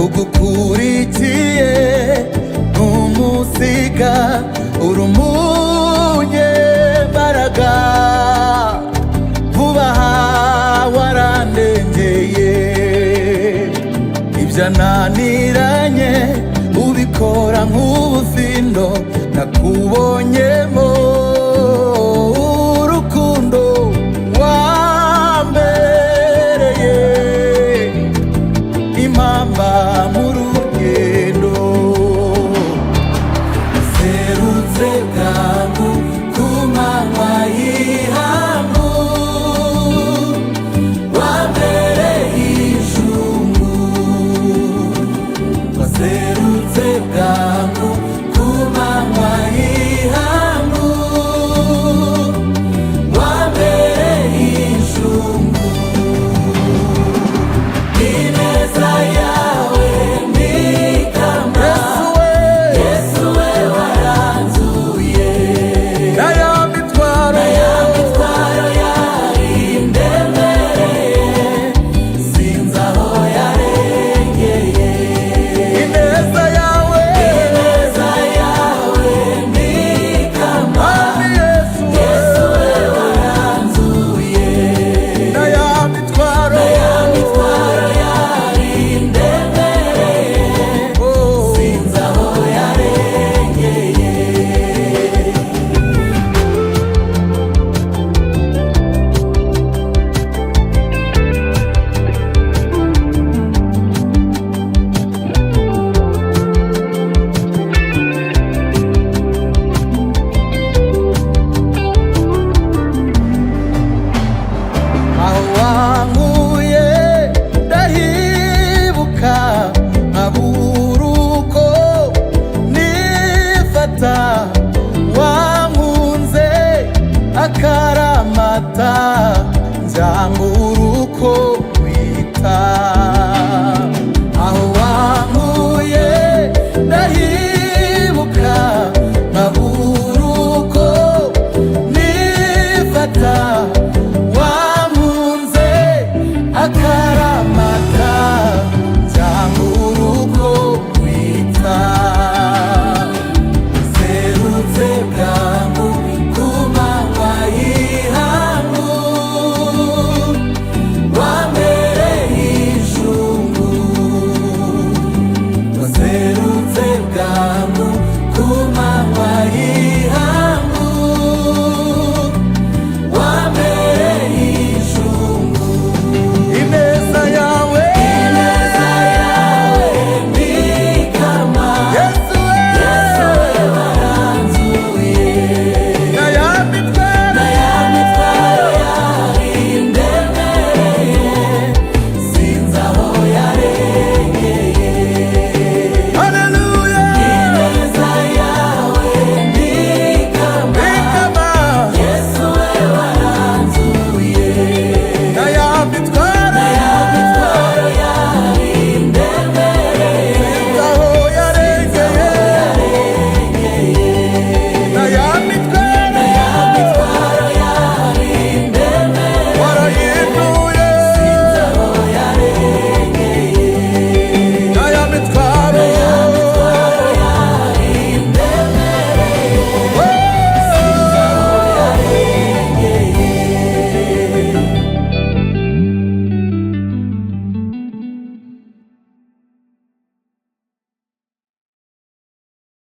ugukurikiye ntumusiga, uri umunyembaraga, vuba aha warandengeye, ibyananiranye ubikora nk'ubufindo, nakubonyemo urukundo wambereye impamba mu rugendo. Serutse bwangu ku manywa y'ihangu, wambereye ijungu. Waserutse bwangu ku manywa y'ihangu, wambereye ijungu. Ineza yawe nikama, Yesu we waranzuye, na ya mitwaro yari indemereye, sinzi aho yarengeye. Ineza yawe nikama, Yesu we waranzuye, na ya mitwaro yari indemereye, sinzi aho yarengeye. Aho wankuye ndahibuka, nkabura uko nifata,